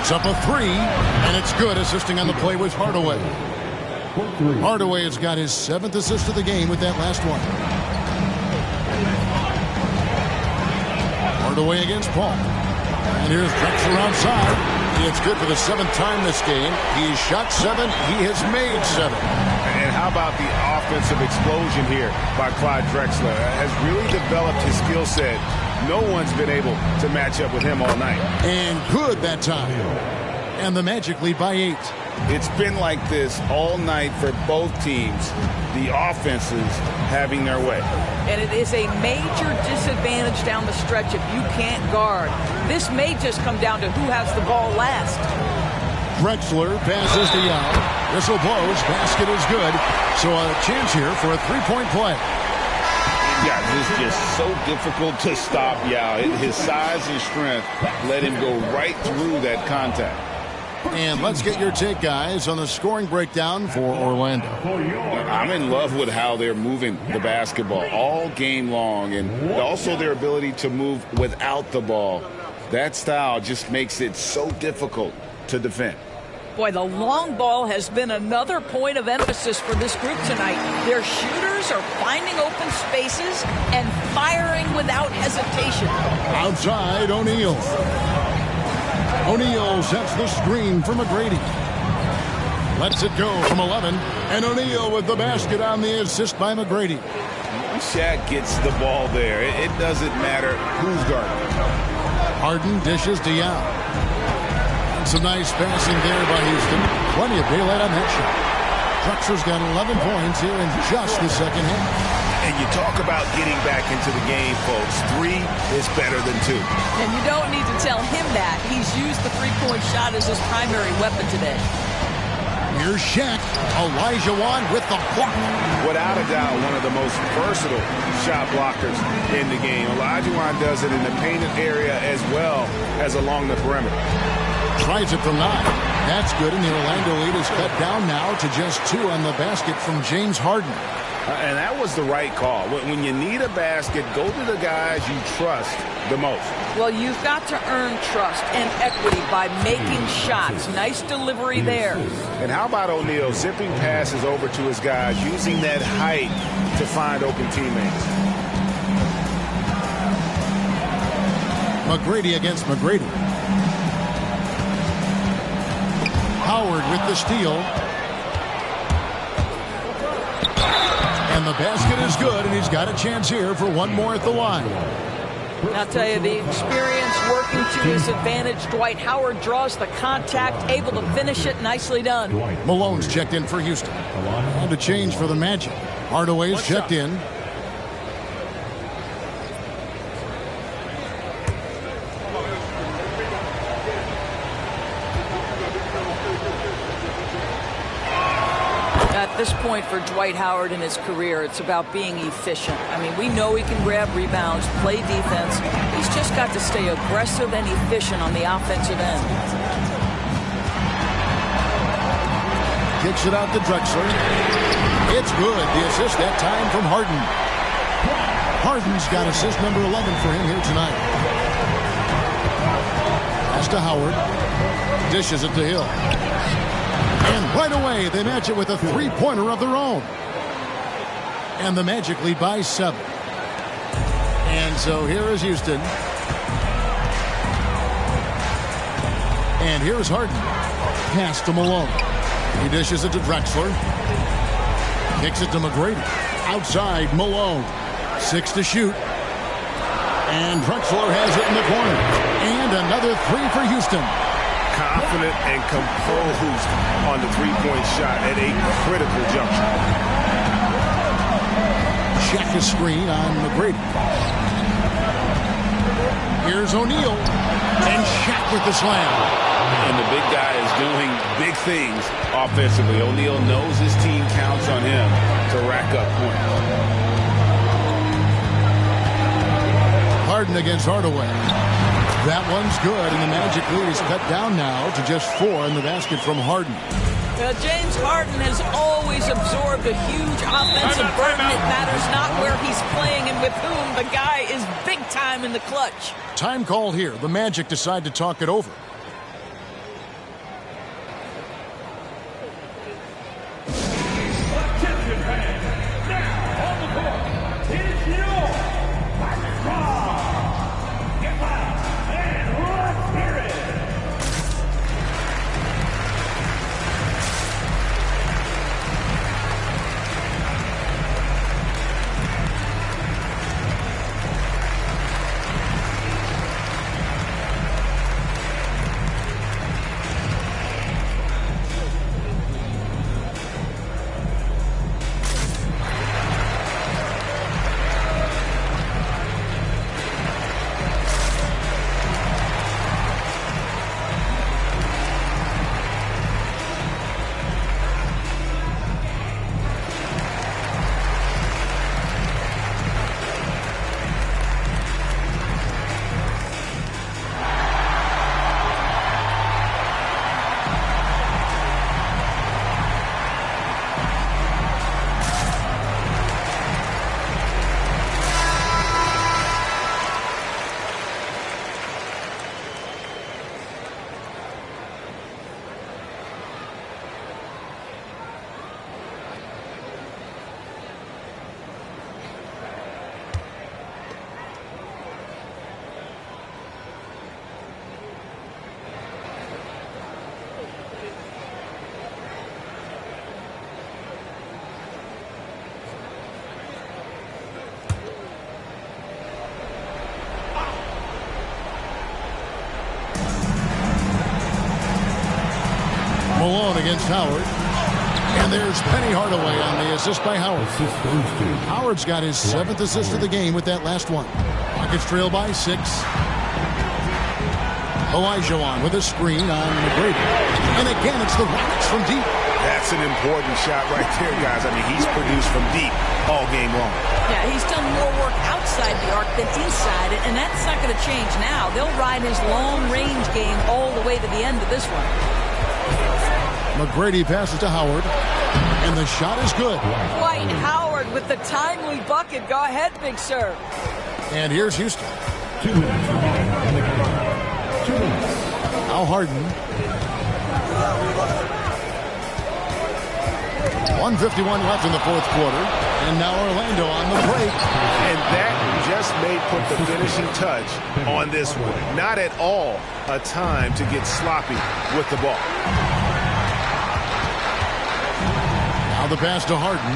It's up a three, and it's good. Assisting on the play was Hardaway. Hardaway has got his 7th assist of the game with that last one. Hardaway against Paul. And here's Drexler outside. It's good for the 7th time this game. He's shot 7. He has made 7. And how about the offensive explosion here by Clyde Drexler? Has really developed his skill set. No one's been able to match up with him all night. And good that time. And the Magic lead by 8. It's been like this all night for both teams. The offenses having their way. And it is a major disadvantage down the stretch if you can't guard. This may just come down to who has the ball last. Drexler passes to Young. Whistle blows. Basket is good. So a chance here for a three-point play. Yeah, this is just so difficult to stop Yao. His size and strength let him go right through that contact. And let's get your take, guys, on the scoring breakdown for Orlando. I'm in love with how they're moving the basketball all game long, and also their ability to move without the ball. That style just makes it so difficult to defend. Boy, the long ball has been another point of emphasis for this group tonight. Their shooters are finding open spaces and firing without hesitation. Outside, O'Neal. O'Neal sets the screen for McGrady. Lets it go from 11. And O'Neal with the basket on the assist by McGrady. Shaq gets the ball there. It doesn't matter who's guarding. Harden dishes to Young. Some nice passing there by Houston. Plenty of daylight on that shot. Drexler's got 11 points here in just the second half. And you talk about getting back into the game, folks. 3 is better than 2. And you don't need to tell him that. He's used the three-point shot as his primary weapon today. Here's Shaq. Olajuwon with the block. Without a doubt, one of the most versatile shot blockers in the game. Olajuwon does it in the painted area as well as along the perimeter. Tries it from 9. That's good, and the Orlando lead is cut down now to just 2 on the basket from James Harden. And that was the right call. When you need a basket, go to the guys you trust the most. Well, you've got to earn trust and equity by making shots. Nice delivery there. And how about O'Neal zipping passes over to his guys, using that height to find open teammates. McGrady against McGrady. Howard with the steal. And the basket is good, and he's got a chance here for one more at the line. I'll tell you, the experience working to his advantage. Dwight Howard draws the contact, able to finish it. Nicely done. Malone's checked in for Houston. And a change for the Magic. Hardaway's checked in. At this point for Dwight Howard in his career, it's about being efficient. I mean, we know he can grab rebounds, play defense. He's just got to stay aggressive and efficient on the offensive end. Kicks it out to Drexler. It's good. The assist that time from Harden. Harden's got assist number 11 for him here tonight. Pass to Howard. Dishes it to Hill. And right away, they match it with a three-pointer of their own. And the Magic lead by 7. And so here is Houston. And here's Harden. Pass to Malone. He dishes it to Drexler. Kicks it to McGrady. Outside, Malone. 6 to shoot. And Drexler has it in the corner. And another 3 for Houston. Confident and composed on the three-point shot at a critical juncture. Shaq a screen on McGrady. Here's O'Neal. And Shaq with the slam. And the big guy is doing big things offensively. O'Neal knows his team counts on him to rack up points. Harden against Hardaway. That one's good, and the Magic lead is cut down now to just 4 in the basket from Harden. James Harden has always absorbed a huge offensive burden. It matters not where he's playing and with whom. The guy is big time in the clutch. Time called here. The Magic decide to talk it over. Malone against Howard. And there's Penny Hardaway on the assist by Howard. Howard's got his 7th assist of the game with that last one. Rockets trail by 6. Olajuwon with a screen on McGrady. And again, it's the Rockets from deep. That's an important shot right there, guys. I mean, he's produced from deep all game long. Yeah, he's done more work outside the arc than inside it, and that's not going to change now. They'll ride his long-range game all the way to the end of this one. McGrady passes to Howard, and the shot is good. Dwight Howard with the timely bucket. Go ahead, Big Sir. And here's Houston. 2 minutes. Now Harden. 1:51 left in the 4th quarter, and now Orlando on the break. And that just may put the finishing touch on this one. Not at all a time to get sloppy with the ball. Now the pass to Harden.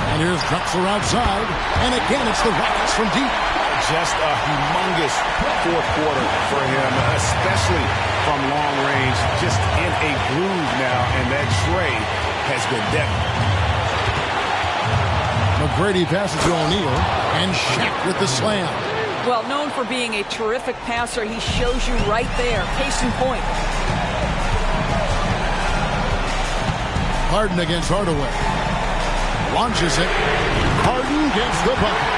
And here's Drexler outside. And again, it's the Rockets from deep. Just a humongous 4th quarter for him, especially from long range. Just in a groove now, and that tray has been deadly. McGrady passes to O'Neal. And Shaq with the slam. Well, known for being a terrific passer, he shows you right there. Case in point. Harden against Hardaway. Launches it. Harden gets the bucket.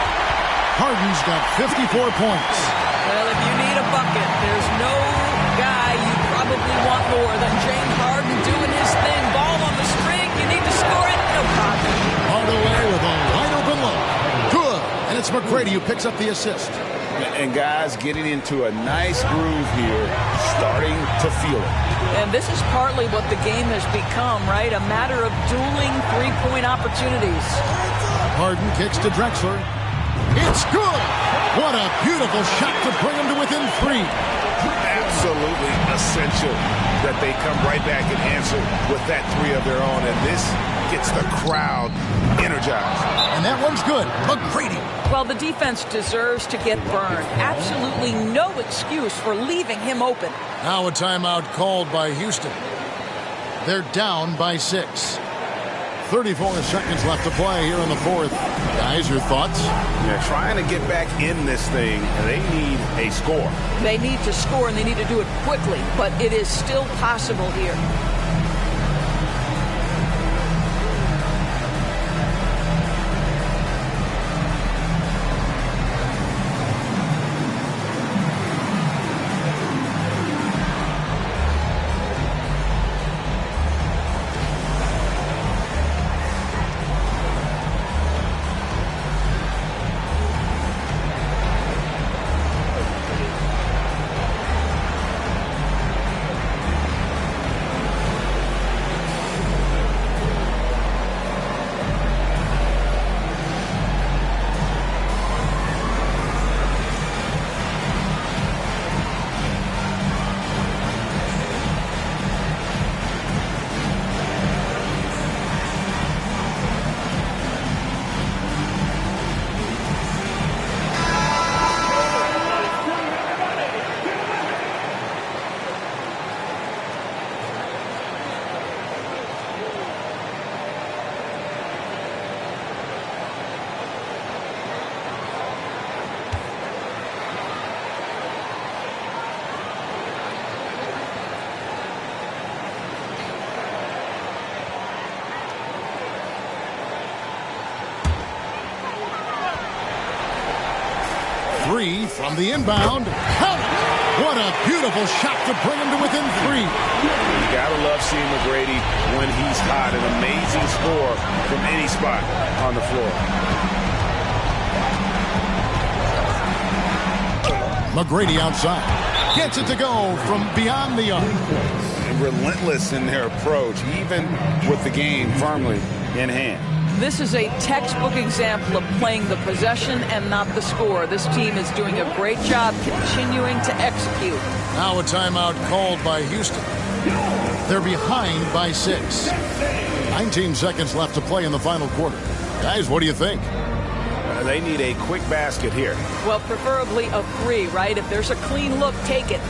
Harden's got 54 points. Well, if you need a bucket, there's no guy you probably want more than James Harden doing his thing. Ball on the string. You need to score it. No problem. Hardaway with a wide open look. Good. And it's McGrady who picks up the assist. And guys getting into a nice groove here, starting to feel it. And this is partly what the game has become, right? A matter of dueling three-point opportunities. Harden kicks to Drexler. It's good! What a beautiful shot to bring him to within 3. Absolutely essential that they come right back and answer with that 3 of their own. And this gets the crowd energized. And that one's good. McGrady. Well, the defense deserves to get burned. Absolutely no excuse for leaving him open. Now a timeout called by Houston. They're down by 6. 34 seconds left to play here in the fourth. Guys, your thoughts? Yeah, trying to get back in this thing, and they need a score. They need to score, and they need to do it quickly, but it is still possible here. From the inbound. Count it! What a beautiful shot to bring him to within 3. You gotta love seeing McGrady when he's hot. An amazing score from any spot on the floor. McGrady outside. Gets it to go from beyond the arc. Relentless in their approach, even with the game firmly in hand. This is a textbook example of playing the possession and not the score. This team is doing a great job continuing to execute. Now a timeout called by Houston. They're behind by 6. 19 seconds left to play in the final quarter. Guys, what do you think? They need a quick basket here. Well, preferably a 3, right? If there's a clean look, take it.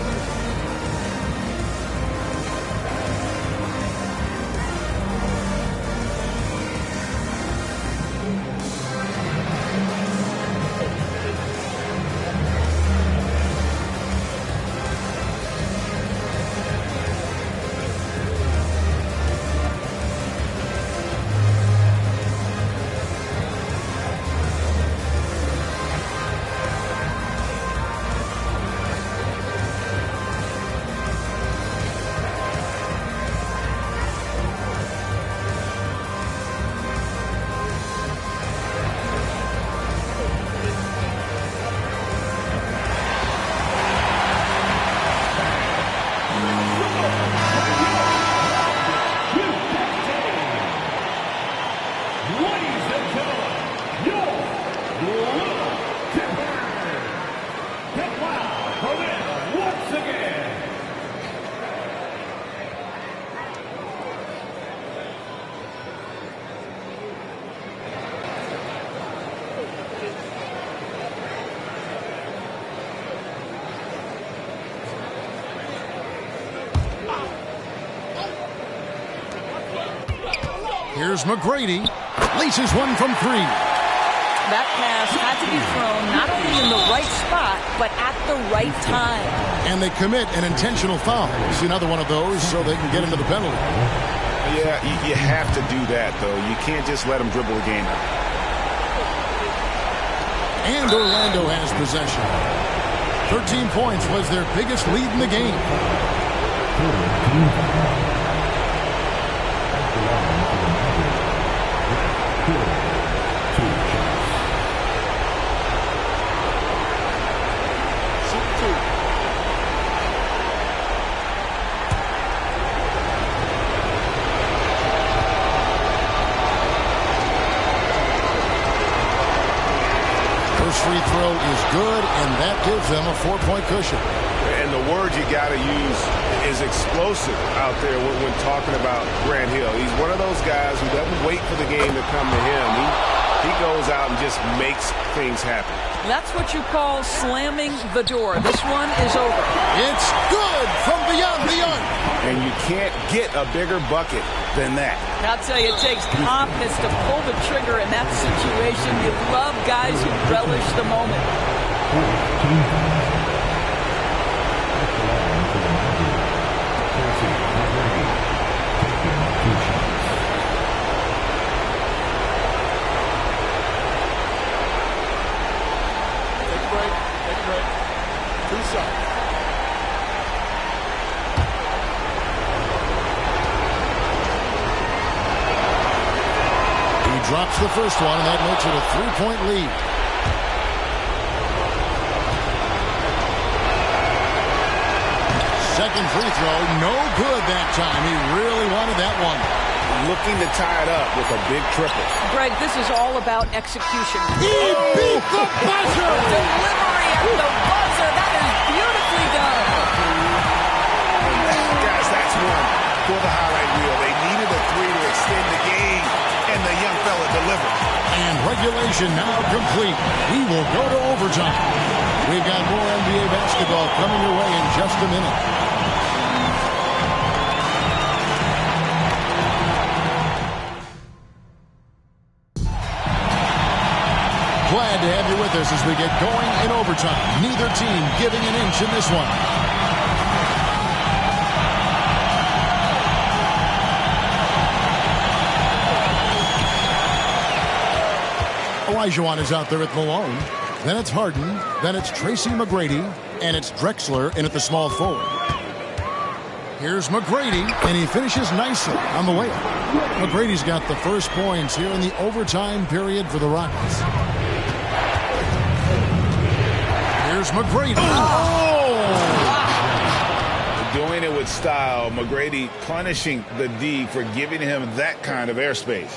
Here's McGrady. Laces one from 3. That pass had to be thrown not only in the right spot, but at the right time. And they commit an intentional foul. See another one of those so they can get into the penalty. Yeah, you have to do that, though. You can't just let them dribble the game out. And Orlando has possession. 13 points was their biggest lead in the game. Free throw is good, and that gives them a 4-point cushion. And the word you got to use is explosive out there when talking about Grant Hill. He's one of those guys who doesn't wait for the game to come to him. he goes out and just makes things happen. That's what you call slamming the door. This one is over. It's good from beyond the arc. And you can't get a bigger bucket than that. I'll tell you, it takes confidence to pull the trigger in that situation. You love guys who relish the moment. Drops the first one, and that makes it a 3-point lead. Second free throw, no good that time. He really wanted that one. Looking to tie it up with a big triple. Greg, this is all about execution. He beat the buzzer! Delivery at the buzzer. That is beautifully done. Guys, that's one for the highlight reel. They needed a three to extend the game, and the young fella delivered. And regulation now complete. We will go to overtime. We've got more NBA basketball coming your way in just a minute. Glad to have you with us as we get going in overtime. Neither team giving an inch in this one. Olajuwon is out there at Malone. Then it's Harden. Then it's Tracy McGrady. And it's Drexler in at the small forward. Here's McGrady, and he finishes nicely on the layup. McGrady's got the first points here in the overtime period for the Rockets. Here's McGrady. Oh! Doing it with style. McGrady punishing the D for giving him that kind of airspace.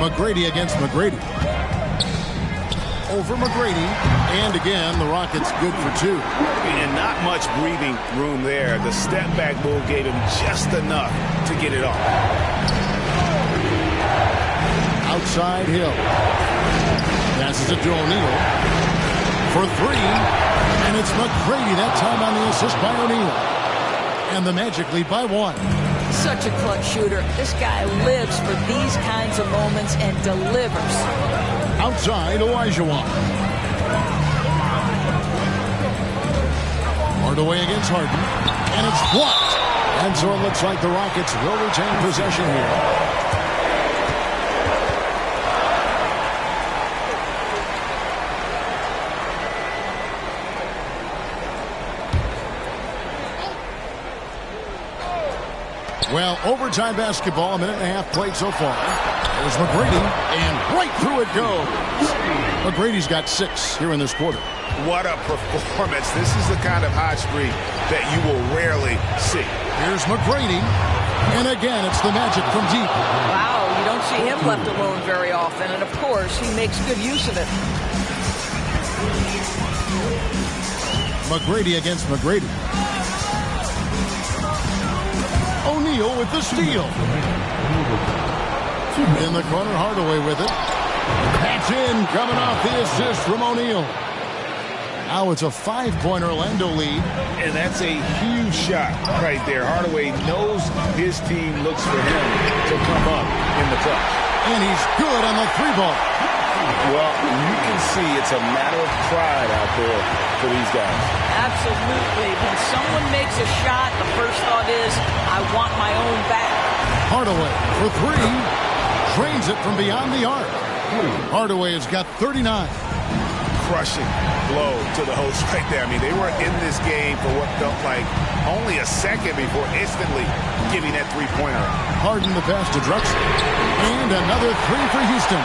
McGrady against McGrady. Over McGrady. And again, the Rockets good for two. And not much breathing room there. The step back move gave him just enough to get it off. Outside Hill. Passes it to O'Neal. For three. And it's McGrady that time on the assist by O'Neal. And the Magic lead by one. Such a clutch shooter. This guy lives for these kinds of moments and delivers. Outside Olajuwon. Hardaway against Harden. And it's blocked. And so it looks like the Rockets will retain possession here. Well, overtime basketball, a minute and a half played so far. There's McGrady, and right through it goes. McGrady's got 6 here in this quarter. What a performance. This is the kind of hot streak that you will rarely see. Here's McGrady, and again, it's the Magic from deep. Wow, you don't see him left alone very often, and of course, he makes good use of it. McGrady against McGrady. O'Neal with the steal. In the corner, Hardaway with it. That's in, coming off the assist from O'Neal. Now it's a 5-point Orlando lead. And that's a huge shot right there. Hardaway knows his team looks for him to come up in the clutch. And he's good on the 3-ball. Well, you can see it's a matter of pride out there for these guys. Absolutely. When someone makes a shot, the first thought is, I want my own back. Hardaway for 3. Drains it from beyond the arc. Hardaway has got 39. Crushing blow to the host right there. I mean, they were in this game for what felt like only a second before instantly giving that 3-pointer. Harden the pass to Drexler. And another 3 for Houston.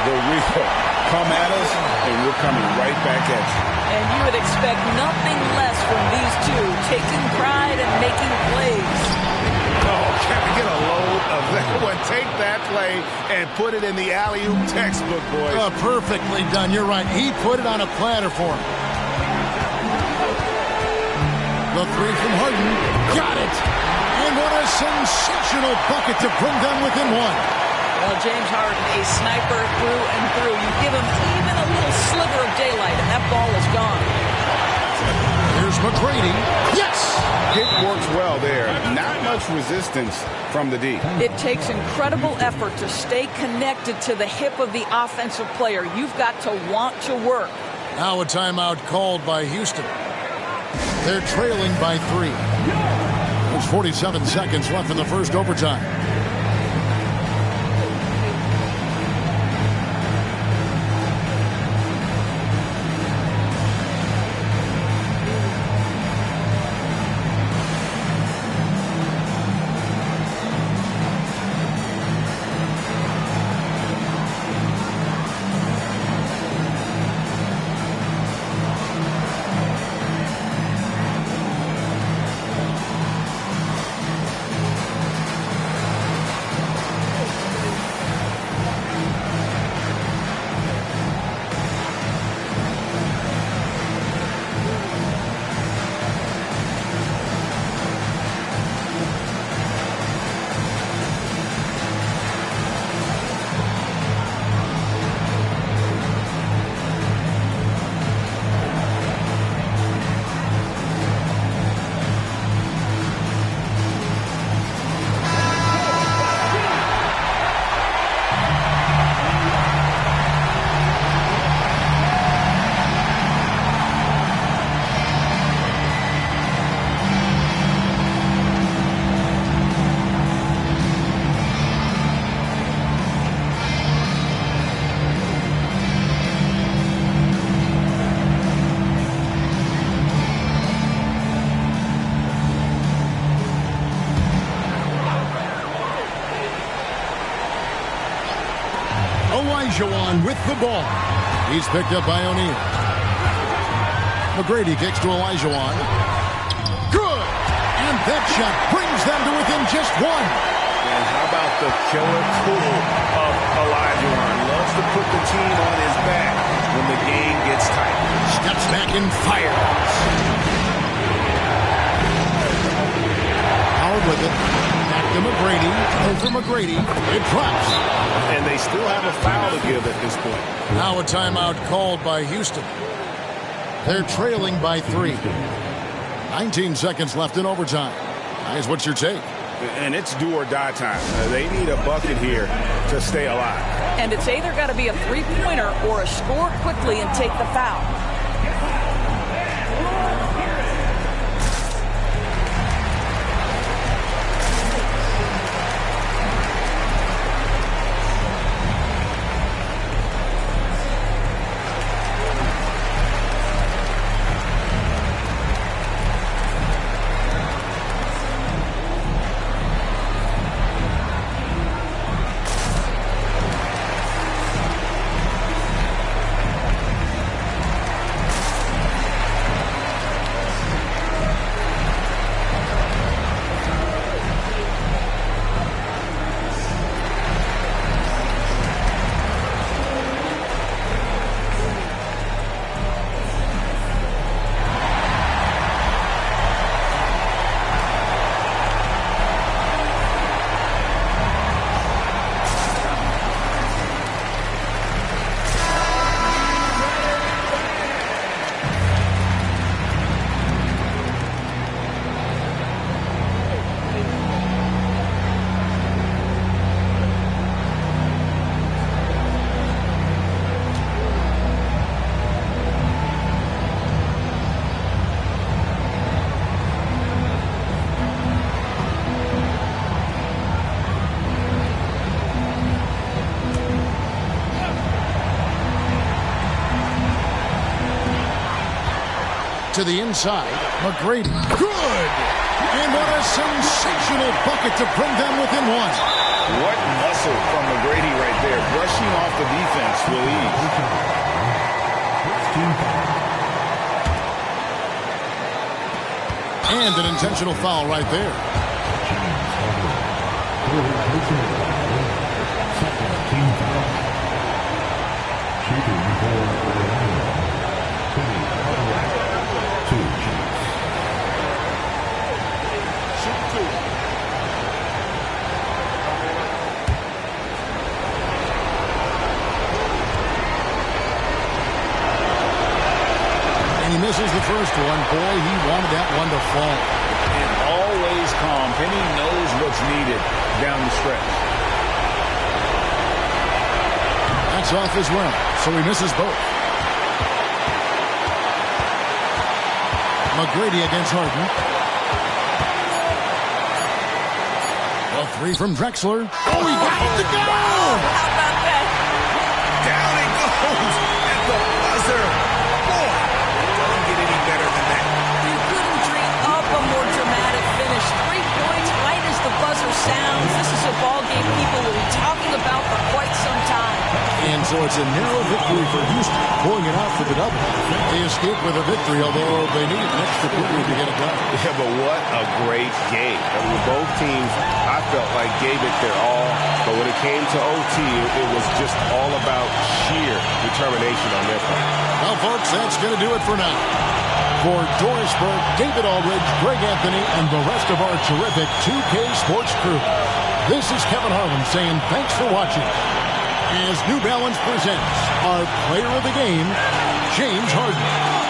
The real come at us, and we're coming right back at you. And you would expect nothing less from these two, taking pride and making plays. Oh, can we get a load of that one? Take that play and put it in the alley-oop textbook, boys. Perfectly done. You're right. He put it on a platter for him. The three from Harden. Got it! And what a sensational bucket to bring them within one. Well, James Harden, a sniper through and through. You give him even a little sliver of daylight, and that ball is gone. Here's McGrady. Yes! It works well there. Not much resistance from the D. It takes incredible effort to stay connected to the hip of the offensive player. You've got to want to work. Now a timeout called by Houston. They're trailing by 3. There's 47 seconds left in the first overtime. Olajuwon with the ball. He's picked up by O'Neal. McGrady kicks to Olajuwon. Good! And that shot brings them to within just 1. And how about the killer tool of Olajuwon? Loves to put the team on his back when the game gets tight. Steps back and fires. Howard with it. Back to McGrady. Over McGrady. It drops. And they still have a foul to give at this point. Now a timeout called by Houston. They're trailing by 3. 19 seconds left in overtime. Guys, what's your take? And it's do or die time. They need a bucket here to stay alive. And it's either got to be a three-pointer or a score quickly and take the foul. To the inside, McGrady. Good! And what a sensational bucket to bring them within 1. What muscle from McGrady right there. Brushing off the defense will ease. And an intentional foul right there. misses the first one. Boy, he wanted that one to fall. And always calm. Penny knows what's needed down the stretch. That's off as well, so he misses both. McGrady against Harden. A three from Drexler. Oh, he got it to go! How about that? Down it goes at the buzzer. Boy, it doesn't get any better than that. You couldn't dream up a more dramatic finish. 3 points right as the buzzer sounds. This is a ball game people will be talking about for quite some time. And so it's a narrow victory for Houston, pulling it out for the double. They escaped with a victory, although they needed an extra period to get it done. Yeah, but what a great game. I mean, both teams, I felt like, gave it their all. But when it came to OT, it was just all about sheer determination on their part. Well, folks, that's going to do it for now. For Doris Burke, David Aldridge, Greg Anthony, and the rest of our terrific 2K Sports crew, this is Kevin Harlan saying thanks for watching. As New Balance presents our player of the game, James Harden.